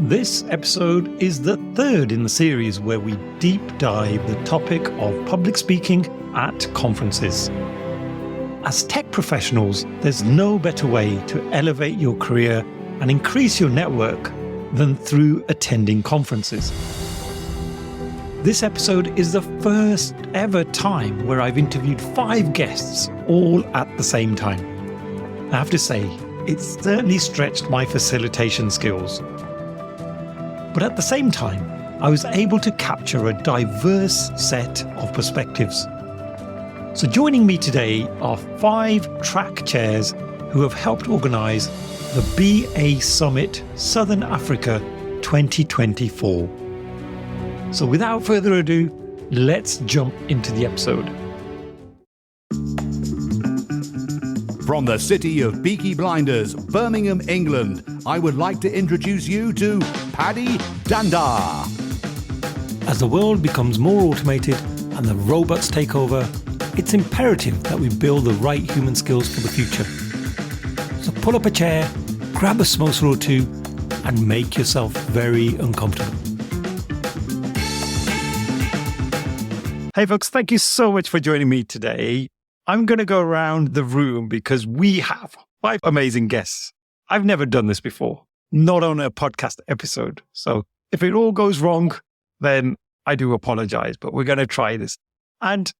This episode is the third in the series where we deep dive the topic of public speaking at conferences. As tech professionals, there's no better way to elevate your career and increase your network than through attending conferences. This episode is the first ever time where I've interviewed 5 guests all at the same time. I have to say, it's certainly stretched my facilitation skills. But at the same time, I was able to capture a diverse set of perspectives. So joining me today are 5 track chairs who have helped organise the BA Summit Southern Africa 2024. So without further ado, let's jump into the episode. From the city of Peaky Blinders, Birmingham, England, I would like to introduce you to Paddy Danda. As the world becomes more automated and the robots take over, it's imperative that we build the right human skills for the future. So pull up a chair, grab a samosa or two, and make yourself very uncomfortable. Hey folks, thank you so much for joining me today. I'm going to go around the room because we have 5 amazing guests. I've never done this before, not on a podcast episode. So if it all goes wrong, then I do apologize, but we're going to try this. And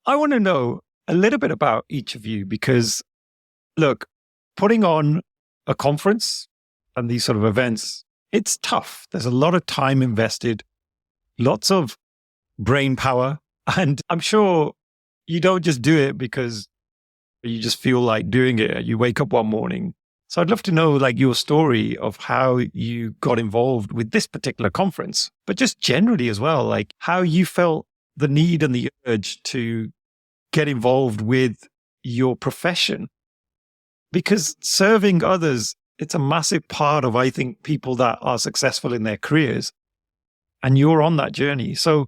I want to know a little bit about each of you because, look, putting on a conference and these sort of events, it's tough. There's a lot of time invested, lots of brain power, and I'm sure you don't just do it because you just feel like doing it. You wake up one morning. So I'd love to know like your story of how you got involved with this particular conference, but just generally as well, like how you felt the need and the urge to get involved with your profession. Because serving others, it's a massive part of, I think, people that are successful in their careers. And you're on that journey. So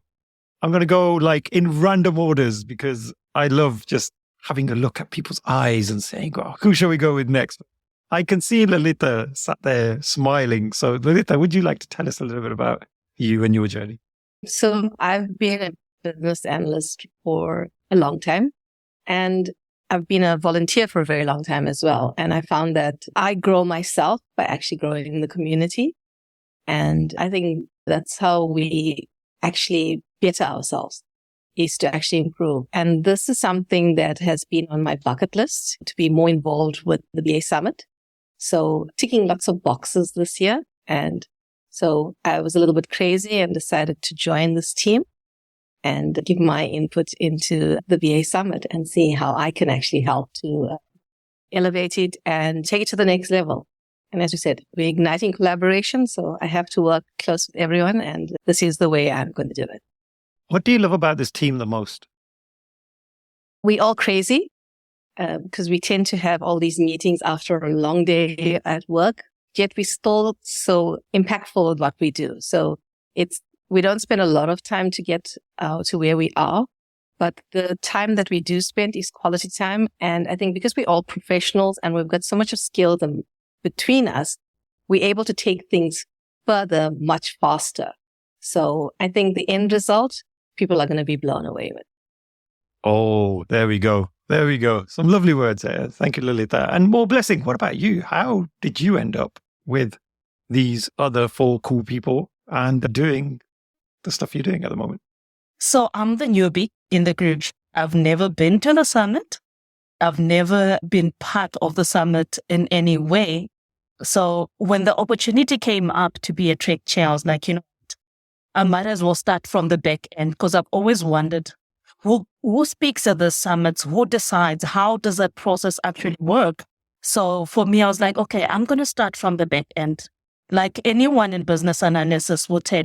I'm going to go like in random orders because I love just having a look at people's eyes and saying, oh, who shall we go with next? I can see Lalitha sat there smiling. So Lalitha, would you like to tell us a little bit about you and your journey? So I've been a business analyst for a long time and I've been a volunteer for a very long time as well. And I found that I grow myself by actually growing in the community. And I think that's how we actually better ourselves, is to actually improve. And this is something that has been on my bucket list, to be more involved with the BA Summit. So ticking lots of boxes this year. And so I was a little bit crazy and decided to join this team and give my input into the BA Summit and see how I can actually help to elevate it and take it to the next level. And as you said, we're igniting collaboration. So I have to work close with everyone. And this is the way I'm going to do it. What do you love about this team the most? We all crazy because we tend to have all these meetings after a long day at work, yet we're still so impactful at what we do. So we don't spend a lot of time to get to where we are, but the time that we do spend is quality time. And I think because we're all professionals and we've got so much of skill between us, we're able to take things further much faster. So I think the end result, people are going to be blown away with. Oh, there we go. There we go. Some lovely words there. Thank you, Lalitha. And Moreblessing, what about you? How did you end up with these other 4 cool people and doing the stuff you're doing at the moment? So I'm the newbie in the group. I've never been to the summit. I've never been part of the summit in any way. So when the opportunity came up to be a track chair, I was like, I might as well start from the back end because I've always wondered who speaks at the summits, who decides, how does that process actually work? So for me, I was like, okay, I'm going to start from the back end. Like anyone in business analysis will tell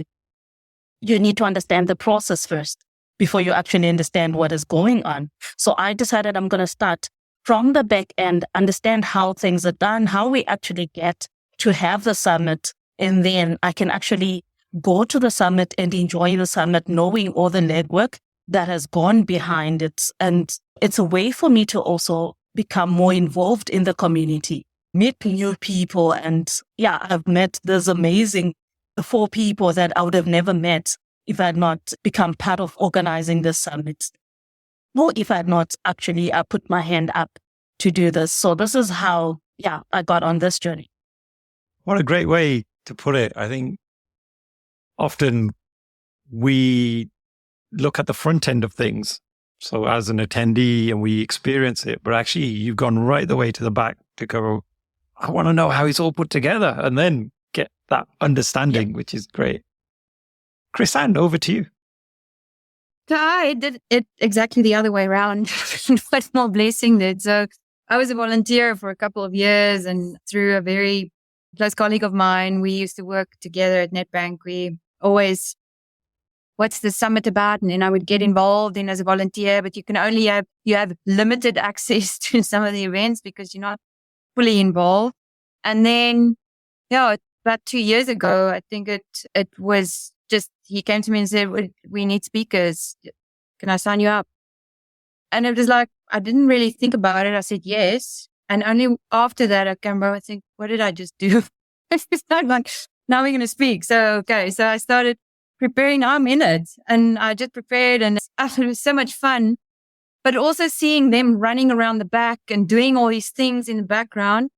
you need to understand the process first before you actually understand what is going on. So I decided I'm going to start from the back end, understand how things are done, how we actually get to have the summit, and then I can actually go to the summit and enjoy the summit, knowing all the legwork that has gone behind it. And it's a way for me to also become more involved in the community, meet new people. And yeah, I've met this amazing the 4 people that I would have never met if I had not become part of organizing this summit, or if I had not actually put my hand up to do this. So this is how, I got on this journey. What a great way to put it. I think often we look at the front end of things. So as an attendee and we experience it, but actually you've gone right the way to the back to go, I want to know how it's all put together and then get that understanding, which is great. Chrisanne, over to you. So I did it exactly the other way around. What Moreblessing did. So I was a volunteer for a couple of years, and through a very close colleague of mine, we used to work together at Nedbank. We always, what's the summit about? And then I would get involved in as a volunteer, but you can only you have limited access to some of the events because you're not fully involved. And then, about 2 years ago, I think it was just, he came to me and said, we need speakers. Can I sign you up? And it was like, I didn't really think about it. I said, yes. And only after that, I came back and think, what did I just do? It's not like, now we're going to speak. So, okay. So I started preparing. I'm in it. And I just prepared, and it was so much fun. But also seeing them running around the back and doing all these things in the background.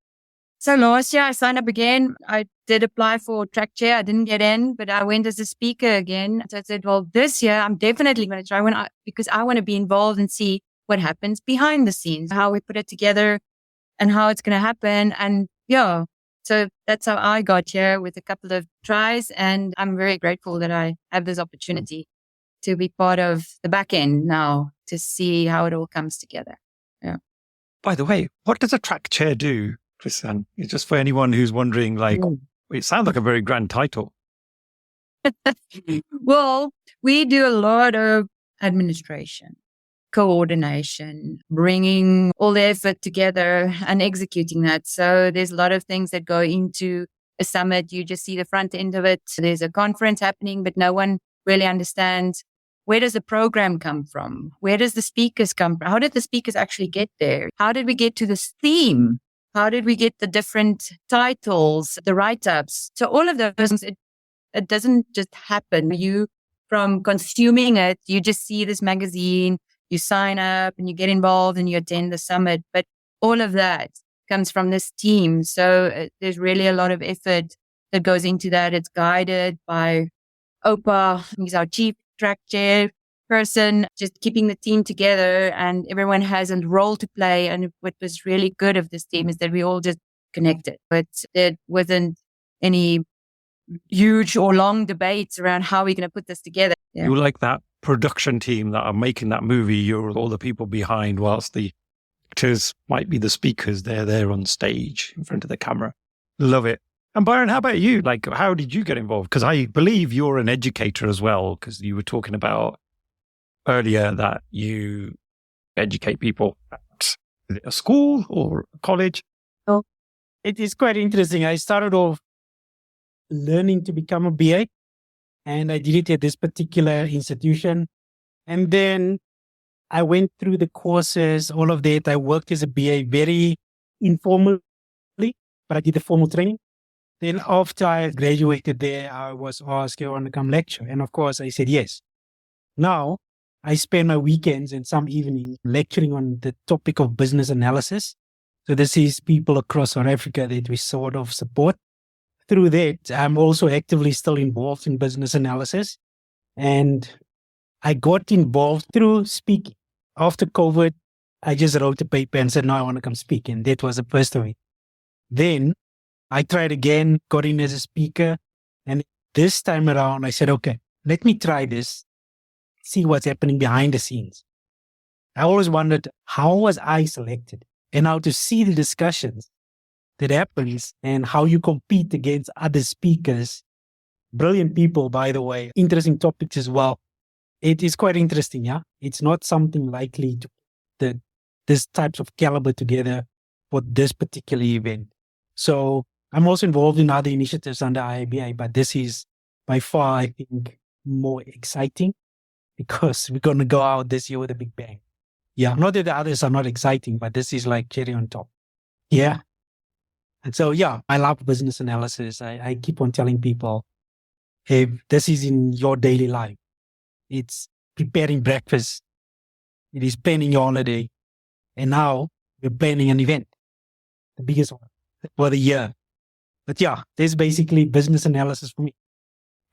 So last year I signed up again. I did apply for track chair. I didn't get in, but I went as a speaker again. So I said, well, this year I'm definitely going to try because I want to be involved and see what happens behind the scenes, how we put it together and how it's going to happen. And so that's how I got here with a couple of tries. And I'm very grateful that I have this opportunity to be part of the back end now to see how it all comes together. Yeah. By the way, what does a track chair do, Chrisanne? It's just for anyone who's wondering, it sounds like a very grand title. Well, we do a lot of administration, coordination, bringing all the effort together and executing that. So there's a lot of things that go into a summit. You just see the front end of it. There's a conference happening, but no one really understands, where does the program come from? Where does the speakers come from? How did the speakers actually get there? How did we get to this theme? How did we get the different titles, the write-ups? So all of those things, it doesn't just happen. You, from consuming it, you just see this magazine, you sign up and you get involved and you attend the summit. But all of that comes from this team. So there's really a lot of effort that goes into that. It's guided by Oupa. He's our chief track chair person, just keeping the team together, and everyone has a role to play. And what was really good of this team is that we all just connected. But there wasn't any huge or long debates around how we're going to put this together. Yeah. You like that production team that are making that movie. You're all the people behind, whilst the actors might be the speakers. They're there on stage in front of the camera. Love it. And Byron, how about you? How did you get involved? Because I believe you're an educator as well, because you were talking about earlier that you educate people at a school or a college. Oh, it is quite interesting. I started off learning to become a BA, and I did it at this particular institution. And then I went through the courses, all of that. I worked as a BA very informally, but I did the formal training. Then after I graduated there, I was asked, I want to come lecture. And of course, I said yes. Now, I spend my weekends and some evenings lecturing on the topic of business analysis. So this is people across South Africa that we sort of support. Through that, I'm also actively still involved in business analysis. And I got involved through speaking. After COVID, I just wrote a paper and said, no, I want to come speak. And that was the first of it. Then I tried again, got in as a speaker. And this time around, I said, okay, let me try this, see what's happening behind the scenes. I always wondered, how was I selected? And how to see the discussions that happens and how you compete against other speakers. Brilliant people, by the way. Interesting topics as well. It is quite interesting, yeah? It's not something likely to put this types of caliber together for this particular event. So I'm also involved in other initiatives under IABI, but this is by far, I think, more exciting because we're going to go out this year with a big bang. Yeah, not that the others are not exciting, but this is like cherry on top. Yeah. And so, yeah, I love business analysis. I keep on telling people, if this is in your daily life. It's preparing breakfast. It is planning your holiday. And now we're planning an event, the biggest one for the year. But yeah, there's basically business analysis for me.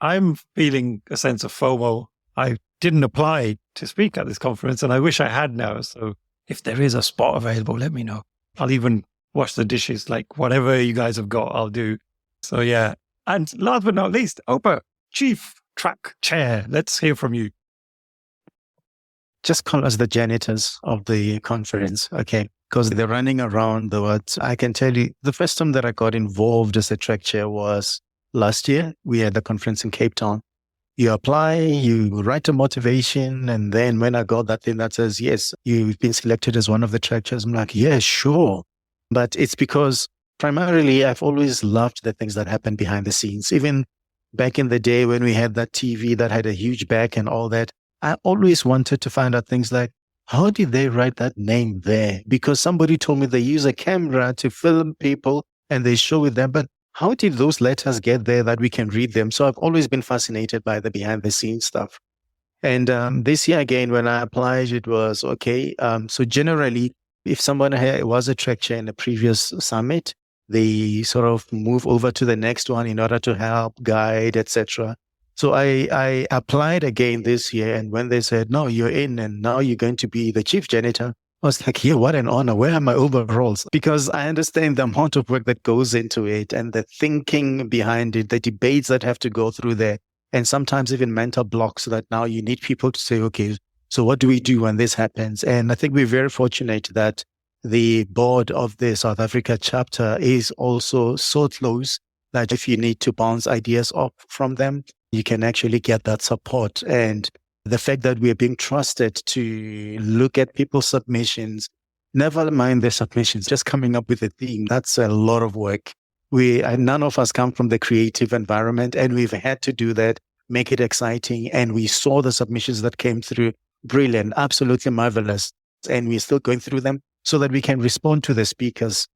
I'm feeling a sense of FOMO. I didn't apply to speak at this conference and I wish I had now. So if there is a spot available, let me know. I'll even wash the dishes, like whatever you guys have got, I'll do. So yeah. And last but not least, Oupa, Chief Track Chair. Let's hear from you. Just call us the janitors of the conference, okay? Because they're running around the world. I can tell you, the first time that I got involved as a track chair was last year. We had the conference in Cape Town. You apply, you write a motivation, and then when I got that thing that says, yes, you've been selected as one of the track chairs, I'm like, yeah, sure. But it's because primarily I've always loved the things that happen behind the scenes. Even back in the day when we had that TV that had a huge back and all that, I always wanted to find out things like, how did they write that name there? Because somebody told me they use a camera to film people and they show it them. But how did those letters get there that we can read them? So I've always been fascinated by the behind the scenes stuff. And this year again, when I applied, it was okay. So generally, if someone was a track chair in a previous summit, they sort of move over to the next one in order to help, guide, etc. So I applied again this year, and when they said, no, you're in, and now you're going to be the chief janitor, I was like, yeah, what an honor. Where are my overalls? Because I understand the amount of work that goes into it and the thinking behind it, the debates that have to go through there, and sometimes even mental blocks that now you need people to say, okay, so what do we do when this happens? And I think we're very fortunate that the board of the South Africa chapter is also so close that if you need to bounce ideas off from them, you can actually get that support. And the fact that we are being trusted to look at people's submissions, never mind their submissions, just coming up with a theme, that's a lot of work. None of us come from the creative environment, and we've had to do that, make it exciting. And we saw the submissions that came through, brilliant, absolutely marvelous. And we're still going through them so that we can respond to the speakers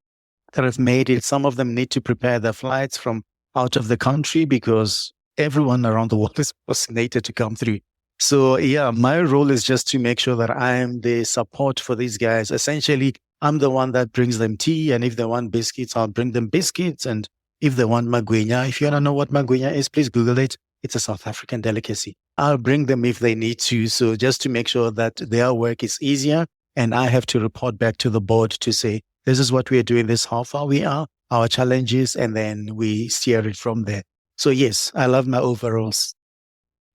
that have made it. Some of them need to prepare their flights from out of the country because everyone around the world is fascinated to come through. So yeah, my role is just to make sure that I am the support for these guys. Essentially, I'm the one that brings them tea, and if they want biscuits, I'll bring them biscuits. And if they want magwinya, if you want to know what magwinya is, please Google it. It's a South African delicacy. I'll bring them if they need to. So just to make sure that their work is easier, and I have to report back to the board to say, this is what we are doing, this is how far we are, our challenges, and then we steer it from there. So yes, I love my overalls.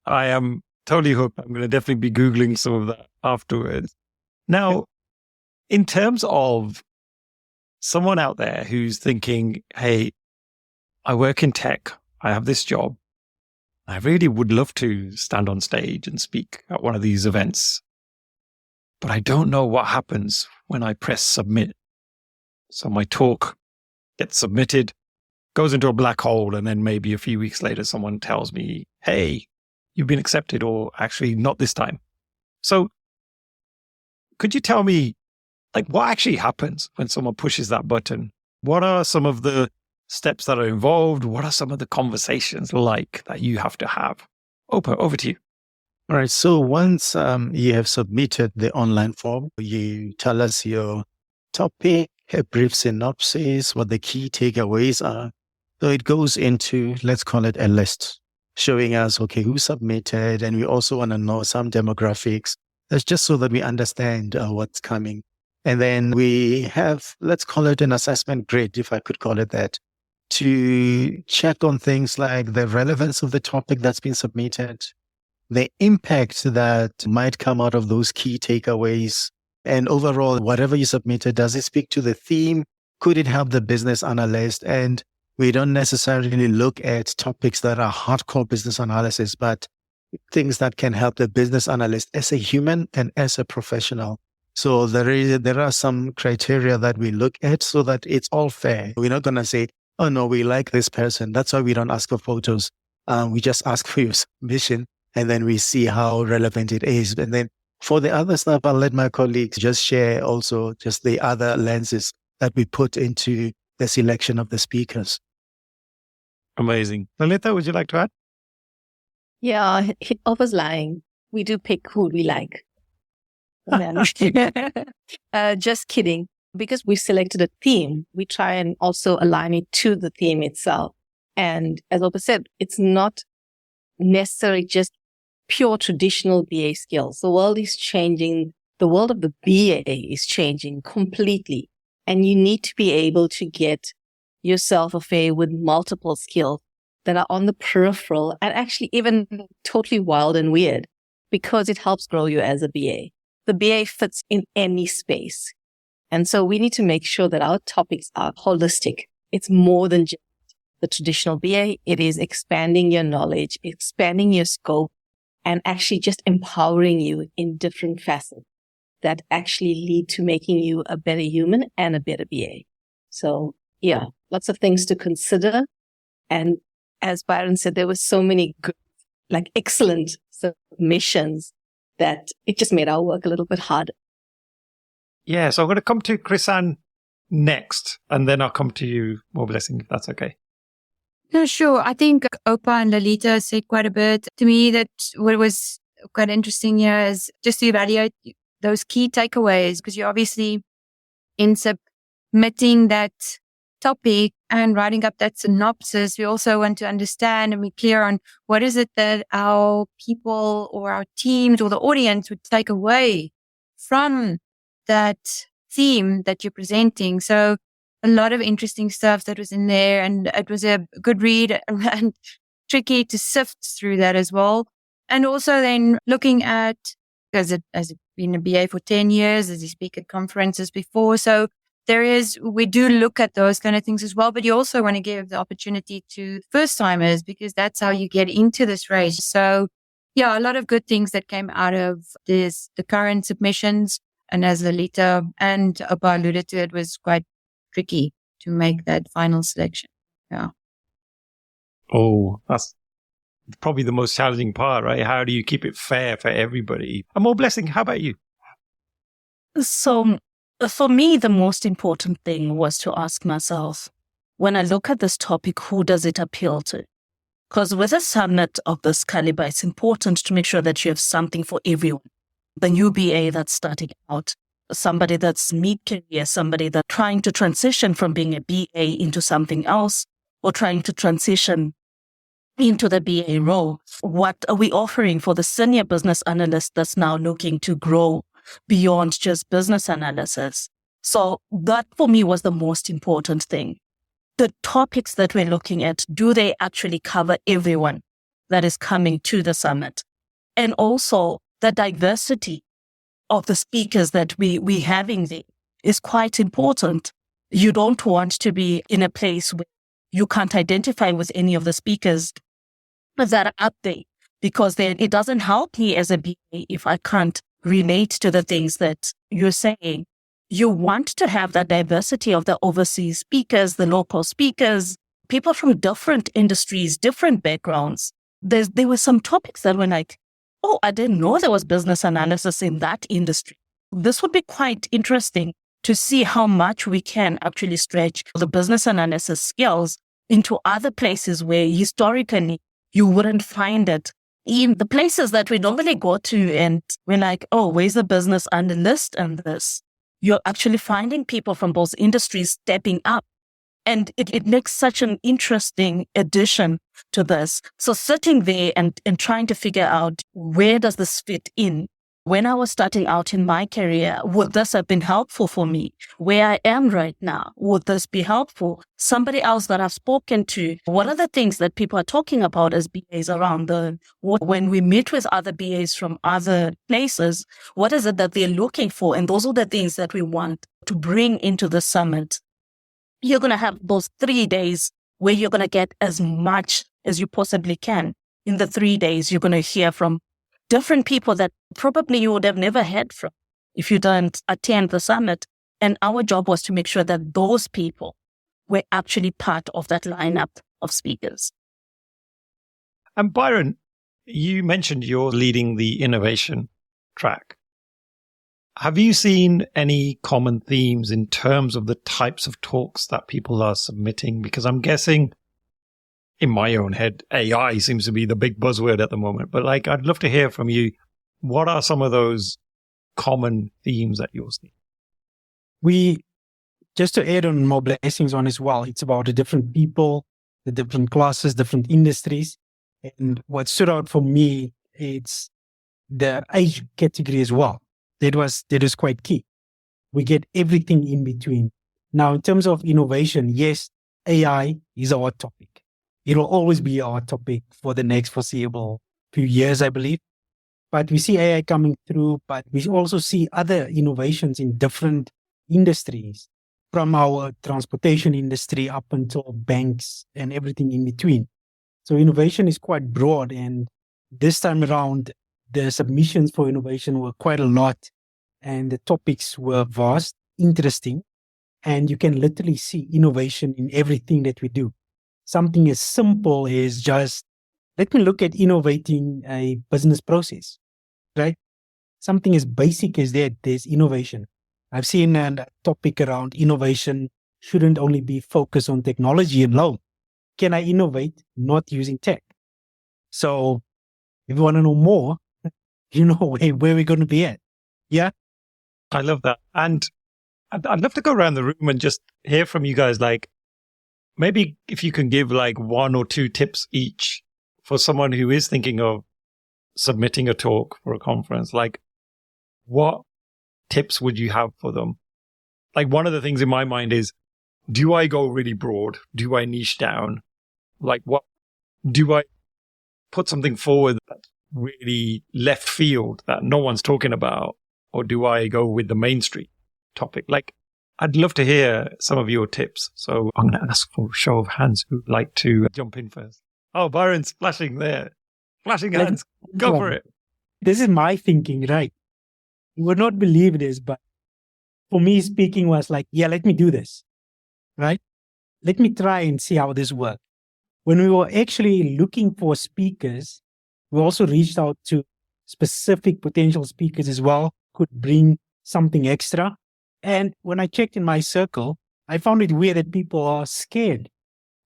I am totally hooked. I'm going to definitely be Googling some of that afterwards. Now, in terms of someone out there who's thinking, hey, I work in tech, I have this job, I really would love to stand on stage and speak at one of these events, but I don't know what happens when I press submit. So my talk gets submitted, goes into a black hole, and then maybe a few weeks later, someone tells me, hey, you've been accepted, or actually not this time. So could you tell me, like, what actually happens when someone pushes that button? What are some of the steps that are involved? What are some of the conversations like that you have to have? Oupa, over to you. All right. So once you have submitted the online form, you tell us your topic, a brief synopsis, what the key takeaways are. So it goes into, let's call it a list, showing us, okay, who submitted. And we also want to know some demographics. That's just so that we understand what's coming. And then we have, let's call it an assessment grid, if I could call it that, to check on things like the relevance of the topic that's been submitted, the impact that might come out of those key takeaways, and overall, whatever you submitted, does it speak to the theme? Could it help the business analyst? And we don't necessarily look at topics that are hardcore business analysis, but things that can help the business analyst as a human and as a professional. So there are some criteria that we look at so that it's all fair. We're not going to say, oh no, we like this person. That's why we don't ask for photos. We just ask for your submission, and then we see how relevant it is. And then for the other stuff, I'll let my colleagues just share also just the other lenses that we put into the selection of the speakers. Amazing. Lalitha, would you like to add? Yeah, Oupa's lying. We do pick who we like. Just kidding. Because we selected a theme, we try and also align it to the theme itself. And as Oupa said, it's not necessarily just pure traditional BA skills. The world is changing. The world of the BA is changing completely. And you need to be able to get yourself affair with multiple skills that are on the peripheral and actually even totally wild and weird, because it helps grow you as a BA. The BA fits in any space. And so we need to make sure that our topics are holistic. It's more than just the traditional BA. It is expanding your knowledge, expanding your scope, and actually just empowering you in different facets that actually lead to making you a better human and a better BA. So yeah, lots of things to consider. And as Byron said, there were so many good, excellent submissions that it just made our work a little bit harder. Yeah, so I'm going to come to Chrisanne next, and then I'll come to you, Moreblessing, if that's okay. No, sure. I think Oupa and Lalitha said quite a bit. To me, that what was quite interesting here is just to evaluate those key takeaways, because you obviously in submitting that topic and writing up that synopsis, we also want to understand and be clear on what is it that our people or our teams or the audience would take away from that theme that you're presenting. So a lot of interesting stuff that was in there, and it was a good read and tricky to sift through that as well. And also then looking at, as been a BA for 10 years, as you speak at conferences before. So we do look at those kind of things as well, but you also want to give the opportunity to first timers, because that's how you get into this race. So yeah, a lot of good things that came out of the current submissions. And as Lalitha and Oupa alluded to, it was quite tricky to make that final selection. Yeah. Oh, that's probably the most challenging part, right? How do you keep it fair for everybody? And Moreblessing, how about you? So for me, the most important thing was to ask myself, when I look at this topic, who does it appeal to? Because with a summit of this caliber, it's important to make sure that you have something for everyone. The new BA that's starting out, somebody that's mid-career, somebody that's trying to transition from being a BA into something else, or trying to transition into the BA role. What are we offering for the senior business analyst that's now looking to grow beyond just business analysis? So that for me was the most important thing. The topics that we're looking at, do they actually cover everyone that is coming to the summit? And also the diversity of the speakers that we having there is quite important. You don't want to be in a place where you can't identify with any of the speakers that are up there, because then it doesn't help me as a BA if I can't relate to the things that you're saying. You want to have that diversity of the overseas speakers, the local speakers, people from different industries, different backgrounds. There were some topics that were like, oh, I didn't know there was business analysis in that industry. This would be quite interesting to see how much we can actually stretch the business analysis skills into other places where historically you wouldn't find it. In the places that we normally go to and we're like, oh, where's the business analyst and this? You're actually finding people from both industries stepping up. And it makes such an interesting addition to this. So sitting there and trying to figure out, where does this fit in? When I was starting out in my career, would this have been helpful for me? Where I am right now, would this be helpful? Somebody else that I've spoken to, what are the things that people are talking about as BAs around when we meet with other BAs from other places, what is it that they're looking for? And those are the things that we want to bring into the summit. You're going to have those 3 days where you're going to get as much as you possibly can. In the 3 days, you're going to hear from different people that probably you would have never heard from if you don't attend the summit. And our job was to make sure that those people were actually part of that lineup of speakers. And Byron, you mentioned you're leading the innovation track. Have you seen any common themes in terms of the types of talks that people are submitting? Because I'm guessing in my own head, AI seems to be the big buzzword at the moment. But like, I'd love to hear from you. What are some of those common themes that you're seeing? Just to add on more blessings on as well, it's about the different people, the different classes, different industries. And what stood out for me, it's the age category as well. That is quite key. We get everything in between. Now, in terms of innovation, yes, AI is our topic. It will always be our topic for the next foreseeable few years, I believe. But we see AI coming through, but we also see other innovations in different industries, from our transportation industry up until banks and everything in between. So innovation is quite broad. And this time around, the submissions for innovation were quite a lot. And the topics were vast, interesting. And you can literally see innovation in everything that we do. Something as simple as just, let me look at innovating a business process, right? Something as basic as that, there's innovation. I've seen a topic around innovation shouldn't only be focused on technology alone. Can I innovate not using tech? So if you want to know more, you know where we're going to be at. Yeah. I love that. And I'd love to go around the room and just hear from you guys. Like, maybe if you can give like 1 or 2 tips each for someone who is thinking of submitting a talk for a conference, like what tips would you have for them? Like, one of the things in my mind is, do I go really broad? Do I niche down? Like, what do I put something forward that's really left field that no one's talking about? Or do I go with the mainstream topic? Like, I'd love to hear some of your tips. So I'm going to ask for a show of hands who'd like to jump in first. Oh, Byron's flashing there. Flashing hands. Go for it. This is my thinking, right? You would not believe this, but for me, speaking was like, yeah, let me do this, right? Let me try and see how this works. When we were actually looking for speakers, we also reached out to specific potential speakers as well, could bring something extra. And when I checked in my circle, I found it weird that people are scared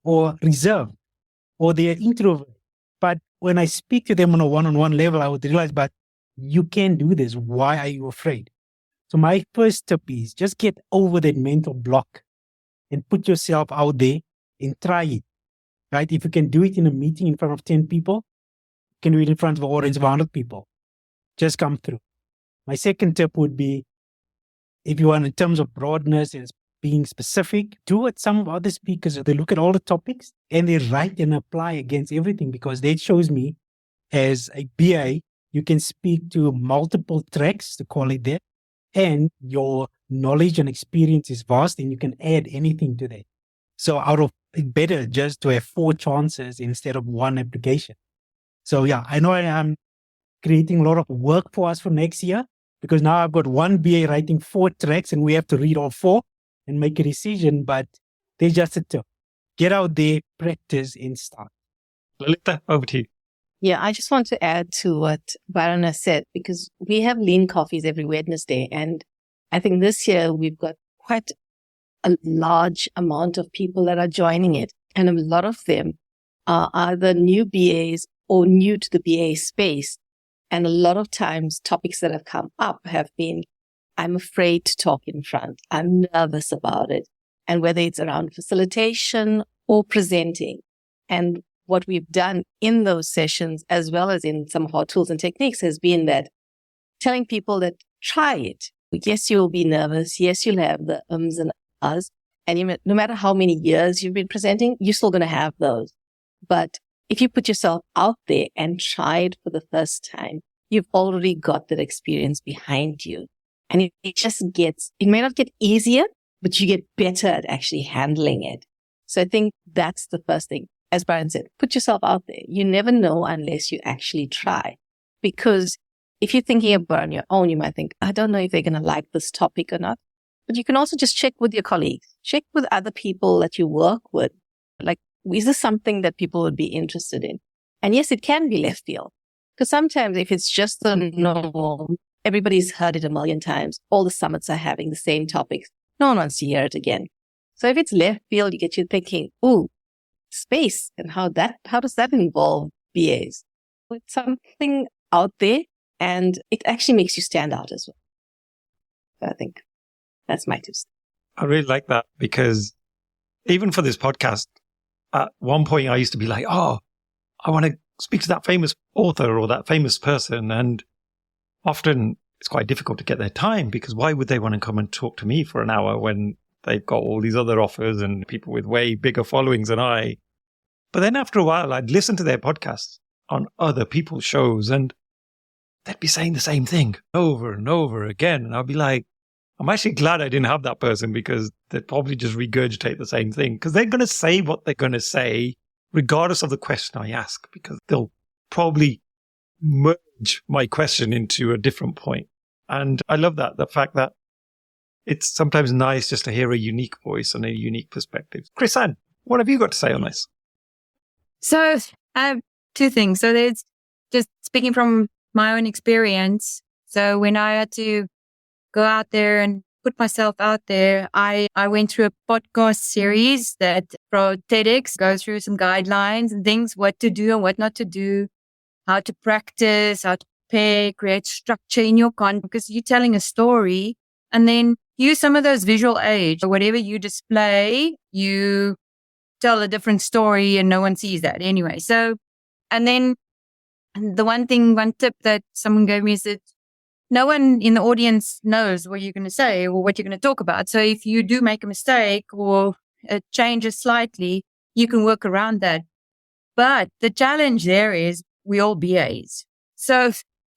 or reserved or they're introvert. But when I speak to them on a one-on-one level, I would realize, but you can do this. Why are you afraid? So my first tip is just get over that mental block and put yourself out there and try it, right? If you can do it in a meeting in front of 10 people, you can do it in front of an audience of 100 people. Just come through. My second tip would be, if you want in terms of broadness and being specific, do what some other speakers do. They look at all the topics and they write and apply against everything, because that shows me as a BA, you can speak to multiple tracks, to call it that, and your knowledge and experience is vast and you can add anything to that. So out of it, better just to have 4 chances instead of 1 application. So yeah, I know I am creating a lot of work for us for next year, because now I've got 1 BA writing 4 tracks and we have to read all 4 and make a decision, but they're just a tip. Get out there, practice, and start. Lalitha, over to you. Yeah, I just want to add to what Byron has said, because we have lean coffees every Wednesday. And I think this year we've got quite a large amount of people that are joining it. And a lot of them are either new BAs or new to the BA space. And a lot of times topics that have come up have been, I'm afraid to talk in front. I'm nervous about it. And whether it's around facilitation or presenting. And what we've done in those sessions, as well as in some of our tools and techniques, has been that telling people that try it. Yes, you'll be nervous. Yes, you'll have the ums and ahs. And no matter how many years you've been presenting, you're still going to have those. But if you put yourself out there and try it for the first time, you've already got that experience behind you. And it may not get easier, but you get better at actually handling it. So I think that's the first thing. As Byron said, put yourself out there. You never know unless you actually try. Because if you're thinking about on your own, you might think, I don't know if they're going to like this topic or not. But you can also just check with your colleagues, check with other people that you work with. Like, is this something that people would be interested in? And yes, it can be left field. Because sometimes if it's just the normal, everybody's heard it a million times. All the summits are having the same topics. No one wants to hear it again. So if it's left field, you get you thinking, ooh, space and how does that involve BAs? It's something out there and it actually makes you stand out as well. So I think that's my tips. I really like that because even for this podcast, at one point I used to be like, oh, I want to speak to that famous author or that famous person. And often it's quite difficult to get their time because why would they want to come and talk to me for an hour when they've got all these other offers and people with way bigger followings than I? But then after a while, I'd listen to their podcasts on other people's shows and they'd be saying the same thing over and over again. And I'd be like, I'm actually glad I didn't have that person because they'd probably just regurgitate the same thing because they're going to say what they're going to say regardless of the question I ask because they'll probably merge my question into a different point. And I love that, the fact that it's sometimes nice just to hear a unique voice and a unique perspective. Chrisanne, what have you got to say on this? So I have two things. So there's just speaking from my own experience. So when I had to go out there and put myself out there, I went through a podcast series that from TEDx goes through some guidelines and things, what to do and what not to do, how to practice, how to prepare, create structure in your content because you're telling a story and then use some of those visual aids. Whatever you display, you tell a different story and no one sees that anyway. So, and then the one tip that someone gave me is that no one in the audience knows what you're going to say or what you're going to talk about. So if you do make a mistake or it changes slightly, you can work around that. But the challenge there is we all BAs. So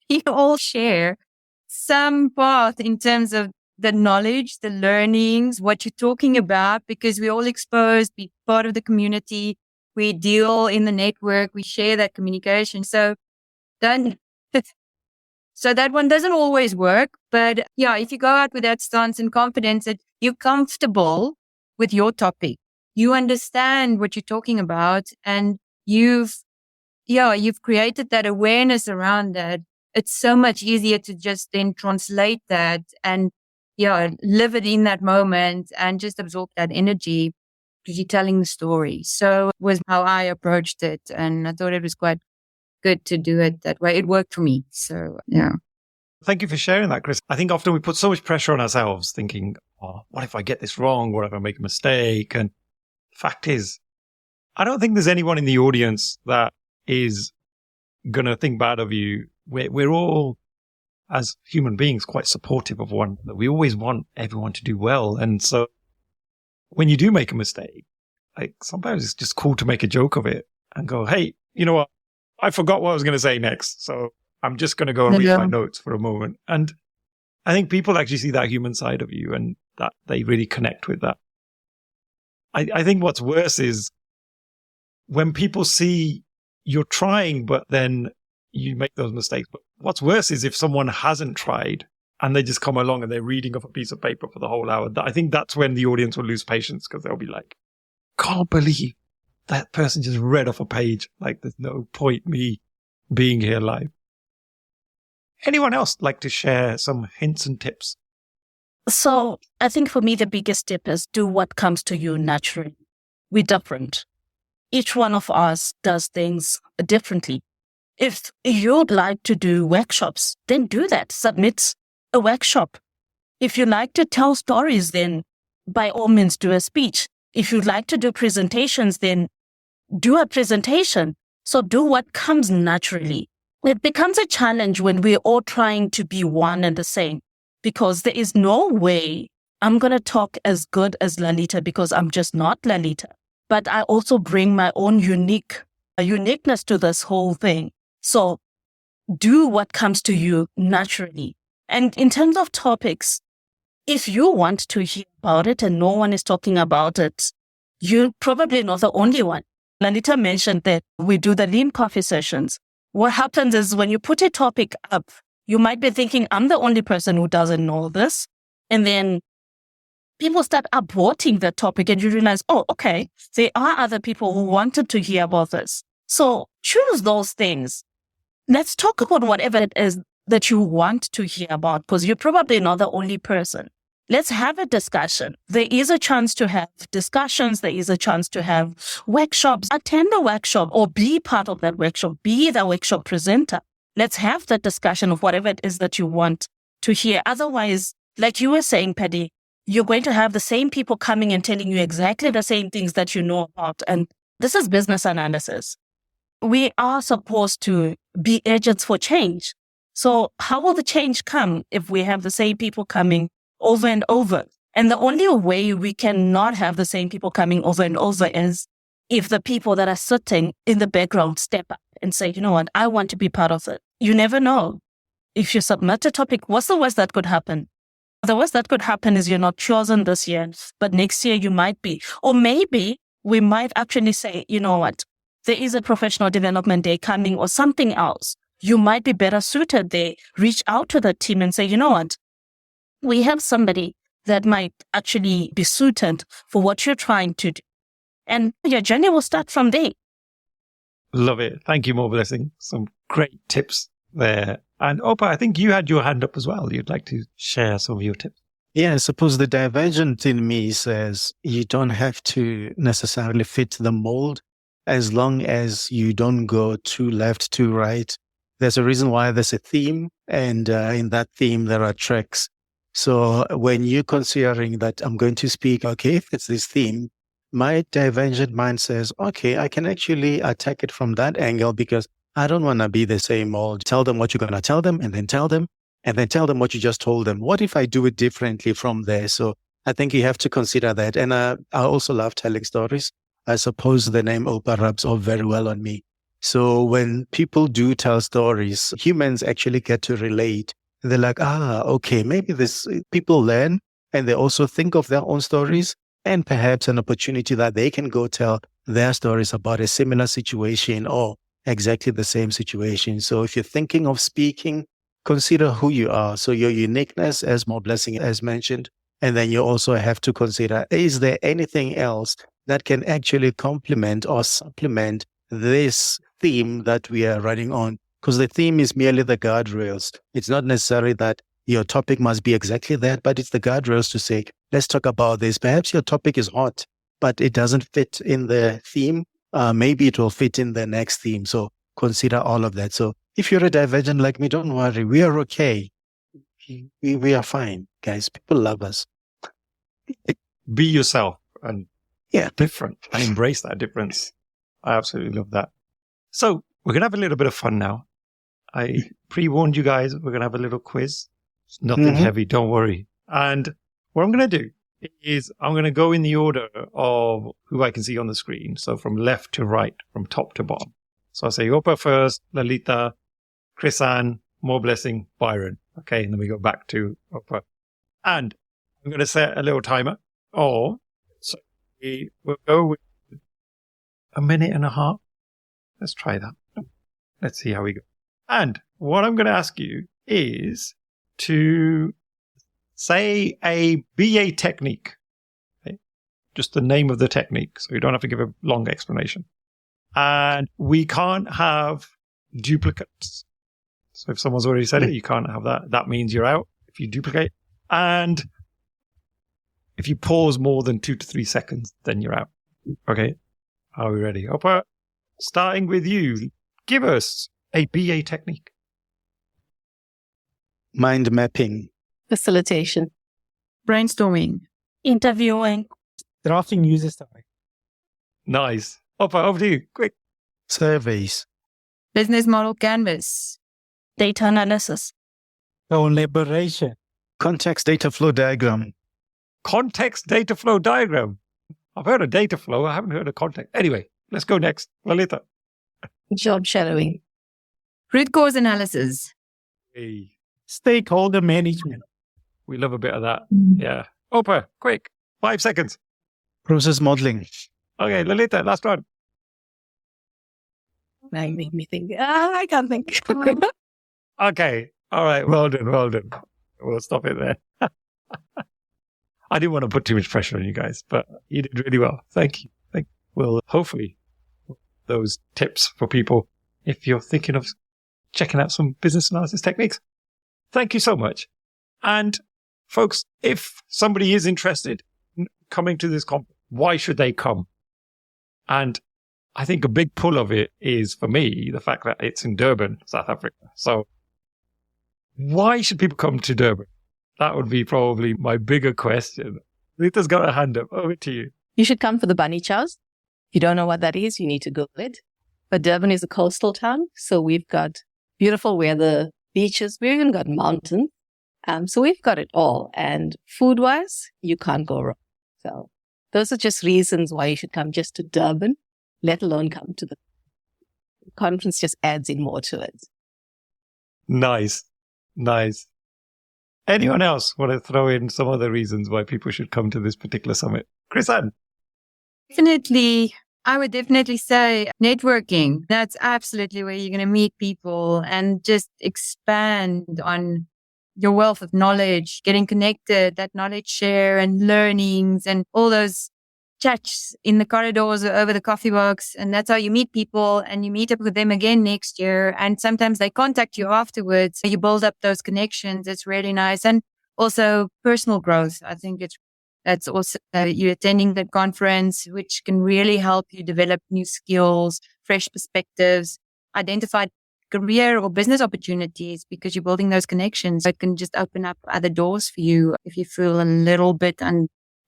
you all share some path in terms of the knowledge, the learnings, what you're talking about, because we're all exposed, be part of the community. We deal in the network. We share that communication. So that one doesn't always work. But yeah, if you go out with that stance and confidence that you're comfortable with your topic, you understand what you're talking about and you've created that awareness around that. It's so much easier to just then translate that and live it in that moment and just absorb that energy because you're telling the story. So it was how I approached it. And I thought it was quite good to do it that way. It worked for me. So, yeah. Thank you for sharing that, Chris. I think often we put so much pressure on ourselves thinking, oh, what if I get this wrong? What if I make a mistake? And the fact is, I don't think there's anyone in the audience that is going to think bad of you. We're all, as human beings, quite supportive of one another. We always want everyone to do well. And so when you do make a mistake, like sometimes it's just cool to make a joke of it and go, hey, you know what? I forgot what I was going to say next. So I'm just going to go and read my notes for a moment. And I think people actually see that human side of you and that they really connect with that. I think what's worse is when people see you're trying, but then you make those mistakes. But what's worse is if someone hasn't tried and they just come along and they're reading off a piece of paper for the whole hour. I think that's when the audience will lose patience because they'll be like, can't believe that person just read off a page. Like there's no point me being here live. Anyone else like to share some hints and tips? So I think for me, the biggest tip is do what comes to you naturally. We're different. Each one of us does things differently. If you'd like to do workshops, then do that. Submit a workshop. If you like to tell stories, then by all means do a speech. If you'd like to do presentations, then do a presentation. So do what comes naturally. It becomes a challenge when we're all trying to be one and the same, because there is no way I'm going to talk as good as Lalitha because I'm just not Lalitha. But I also bring my own uniqueness to this whole thing. So do what comes to you naturally. And in terms of topics, if you want to hear about it and no one is talking about it, you're probably not the only one. Lalitha mentioned that we do the lean coffee sessions. What happens is when you put a topic up, you might be thinking, I'm the only person who doesn't know this. And then people start aborting the topic and you realize, oh, okay, there are other people who wanted to hear about this. So choose those things. Let's talk about whatever it is that you want to hear about, because you're probably not the only person. let's have a discussion. There is a chance to have discussions. There is a chance to have workshops. Attend a workshop or be part of that workshop. Be the workshop presenter. Let's have that discussion of whatever it is that you want to hear. Otherwise, like you were saying, Paddy, you're going to have the same people coming and telling you exactly the same things that you know about. And this is business analysis. We are supposed to be agents for change. So how will the change come if we have the same people coming over and over? And the only way we cannot have the same people coming over and over is if the people that are sitting in the background step up and say, you know what, I want to be part of it. You never know. If you submit a topic, what's the worst that could happen? The worst that could happen is you're not chosen this year, but next year you might be. Or maybe we might actually say, you know what, there is a professional development day coming or something else. You might be better suited there. Reach out to the team and say, you know what, we have somebody that might actually be suited for what you're trying to do. And your journey will start from there. Love it. Thank you, Moreblessing. Some great tips there. And Oupa, I think you had your hand up as well. You'd like to share some of your tips. Yeah, I suppose the divergent in me says you don't have to necessarily fit the mold as long as you don't go too left, too right. There's a reason why there's a theme, and in that theme, there are tracks. So when you're considering that I'm going to speak, okay, if it's this theme, my divergent mind says, okay, I can actually attack it from that angle because I don't want to be the same old. Tell them what you're going to tell them and then tell them what you just told them. What if I do it differently from there? So I think you have to consider that. And I also love telling stories. I suppose the name Oupa rubs off very well on me. So when people do tell stories, humans actually get to relate. They're like, okay, maybe this people learn and they also think of their own stories and perhaps an opportunity that they can go tell their stories about a similar situation or exactly the same situation. So if you're thinking of speaking, consider who you are. So your uniqueness, as Moreblessing has mentioned, and then you also have to consider, is there anything else that can actually complement or supplement this theme that we are running on? Because the theme is merely the guardrails. It's not necessary that your topic must be exactly that, but it's the guardrails to say, let's talk about this. Perhaps your topic is hot, but it doesn't fit in the theme. Maybe it will fit in the next theme. So consider all of that. So if you're a divergent like me, don't worry. We are okay. We are fine, guys. People love us. Be yourself and different and embrace that difference. I absolutely love that. So we're going to have a little bit of fun now. I pre-warned you guys, we're going to have a little quiz. It's nothing heavy, don't worry. And what I'm going to do is I'm going to go in the order of who I can see on the screen. So from left to right, from top to bottom. So I'll say Oupa first, Lalitha, Chrisanne, Moreblessing, Byron. Okay, and then we go back to Oupa. And I'm going to set a little timer. So we will go with 1.5 minutes. Let's try that. Let's see how we go. And what I'm going to ask you is to say a BA technique. Okay? Just the name of the technique. So you don't have to give a long explanation. And we can't have duplicates. So if someone's already said it, you can't have that. That means you're out if you duplicate. And if you pause more than 2 to 3 seconds, then you're out. Okay. Are we ready? Oupa, starting with you. Give us a BA technique. Mind mapping. Facilitation. Brainstorming. Interviewing. Drafting user story. Nice. Oupa, over to you. Quick. Surveys. Business model canvas. Data analysis. Collaboration. Context data flow diagram. Context data flow diagram. I've heard of data flow. I haven't heard of context. Anyway, let's go next. Lalitha. Job shadowing. Root cause analysis. Hey, Stakeholder management. we love a bit of that. Yeah. Oupa, quick. 5 seconds. Process modeling. Okay, Lalitha, last one. Now you make me think. I can't think. Okay. All right. Well done. Well done. We'll stop it there. I didn't want to put too much pressure on you guys, but you did really well. Thank you. Well, hopefully those tips for people if you're thinking of checking out some business analysis techniques. Thank you so much. And folks, if somebody is interested in coming to this conference, why should they come? And I think a big pull of it is, for me, the fact that it's in Durban, South Africa. So why should people come to Durban? That would be probably my bigger question. Lalitha's got a hand up. Over to you. You should come for the bunny chows. If you don't know what that is, you need to Google it. But Durban is a coastal town, so we've got beautiful weather, beaches. We've even got mountains. So we've got it all. And food-wise, you can't go wrong. So those are just reasons why you should come just to Durban, let alone come to the conference. Just adds in more to it. Nice. Anyone else want to throw in some other reasons why people should come to this particular summit? Chrisanne? Definitely, I would definitely say networking. That's absolutely where you're going to meet people and just expand on your wealth of knowledge, getting connected, that knowledge share and learnings and all those chats in the corridors or over the coffee box. And that's how you meet people, and you meet up with them again next year. And sometimes they contact you afterwards. So you build up those connections. It's really nice. And also personal growth. I think that's also you attending the conference, which can really help you develop new skills, fresh perspectives, identify career or business opportunities because you're building those connections. It can just open up other doors for you if you feel a little bit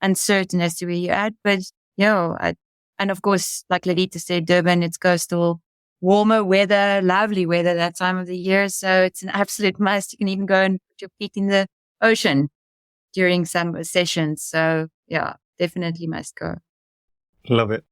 uncertain as to where you're at. But, and of course, like Lalitha said, Durban, it's coastal, warmer weather, lovely weather that time of the year. So it's an absolute must. You can even go and put your feet in the ocean during some sessions. So yeah, definitely must go. Love it.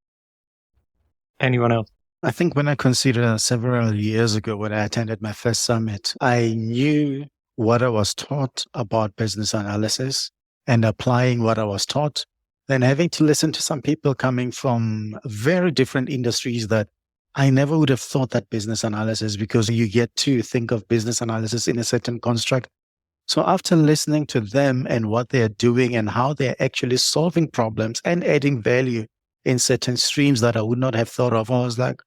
Anyone else? I think when I consider several years ago when I attended my first summit, I knew what I was taught about business analysis and applying what I was taught, then having to listen to some people coming from very different industries that I never would have thought that business analysis, because you get to think of business analysis in a certain construct. So after listening to them and what they're doing and how they're actually solving problems and adding value in certain streams that I would not have thought of, I was like,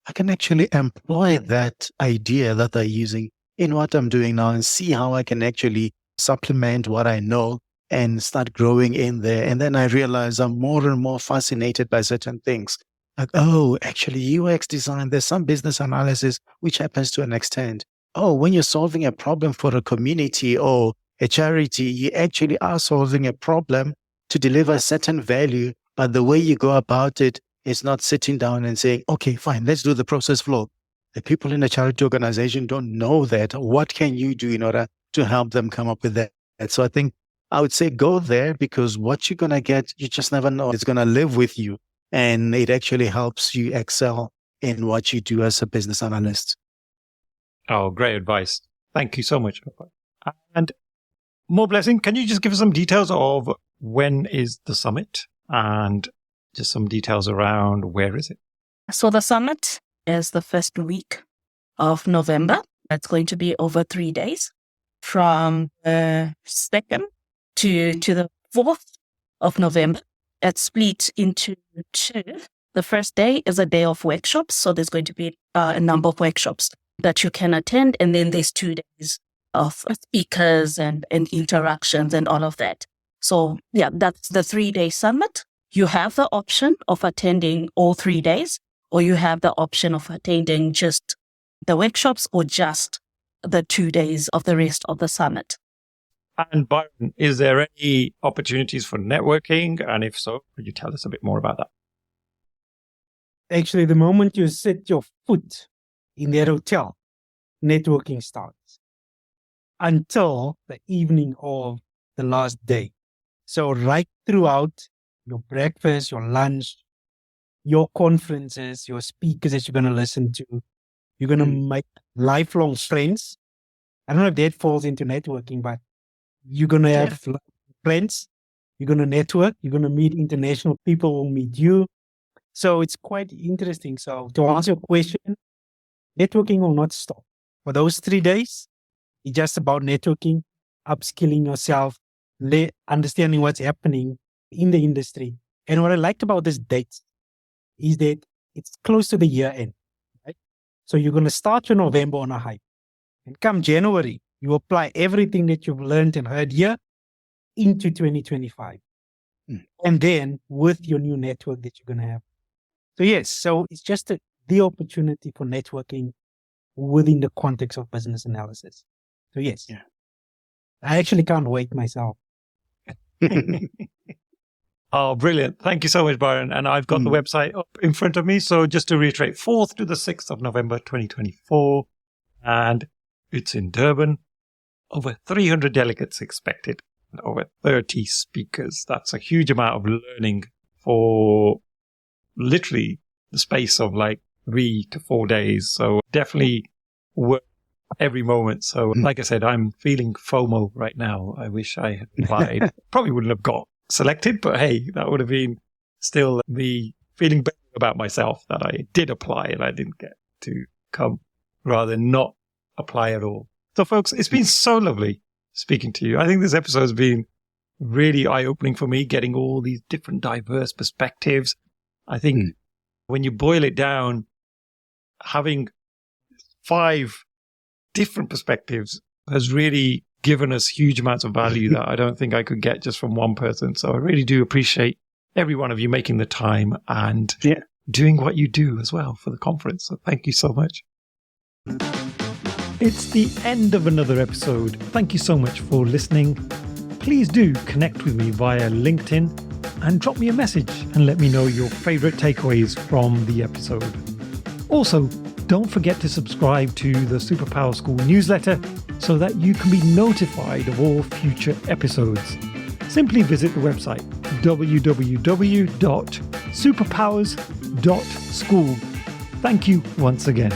I can actually employ that idea that they're using in what I'm doing now and see how I can actually supplement what I know and start growing in there. And then I realize I'm more and more fascinated by certain things. Like, oh, actually UX design, there's some business analysis, which happens to an extent. Oh, when you're solving a problem for a community or a charity, you actually are solving a problem to deliver a certain value. But the way you go about it is not sitting down and saying, okay, fine, let's do the process flow. The people in a charity organization don't know that. What can you do in order to help them come up with that? And so I think I would say go there, because what you're going to get, you just never know. It's going to live with you, and it actually helps you excel in what you do as a business analyst. Oh, great advice. Thank you so much. And Moreblessing, can you just give us some details of when is the summit and just some details around where is it? So the summit is the first week of November. It's going to be over 3 days, from the 2nd to the 4th of November. It's split into 2. The first day is a day of workshops. So there's going to be a number of workshops that you can attend. And then there's 2 days of speakers and interactions and all of that. So yeah, that's the 3-day summit. You have the option of attending all 3 days, or you have the option of attending just the workshops or just the 2 days of the rest of the summit. And Byron, is there any opportunities for networking? And if so, could you tell us a bit more about that? Actually, the moment you set your foot in their hotel, networking starts until the evening of the last day. So right throughout your breakfast, your lunch, your conferences, your speakers that you're going to listen to, you're going to make lifelong friends. I don't know if that falls into networking, but you're going to have friends, you're going to network, you're going to meet international people who meet you. So it's quite interesting. So to answer your question, networking will not stop. For those 3 days, it's just about networking, upskilling yourself, understanding what's happening in the industry. And what I liked about this date is that it's close to the year end, right? So you're going to start your November on a high. And come January, you apply everything that you've learned and heard here into 2025. And then with your new network that you're going to have. So yes, so it's just the opportunity for networking within the context of business analysis. So yes, I actually can't wait myself. Oh, brilliant. Thank you so much, Byron. And I've got the website up in front of me. So just to reiterate, 4th to the 6th of November, 2024. And it's in Durban. Over 300 delegates expected. And over 30 speakers. That's a huge amount of learning for literally the space of like 3 to 4 days. So definitely worth every moment. So like I said, I'm feeling FOMO right now. I wish I had applied. Probably wouldn't have got selected, but hey, that would have been still me feeling better about myself that I did apply and I didn't get to come, rather than not apply at all. So folks, it's been so lovely speaking to you. I think this episode has been really eye-opening for me, getting all these different diverse perspectives. I think when you boil it down, having 5 different perspectives has really given us huge amounts of value that I don't think I could get just from one person. So I really do appreciate every one of you making the time and doing what you do as well for the conference. So thank you so much. It's the end of another episode. Thank you so much for listening. Please do connect with me via LinkedIn and drop me a message and let me know your favorite takeaways from the episode. Also, don't forget to subscribe to the Superpower School newsletter so that you can be notified of all future episodes. Simply visit the website www.superpowers.school. Thank you once again.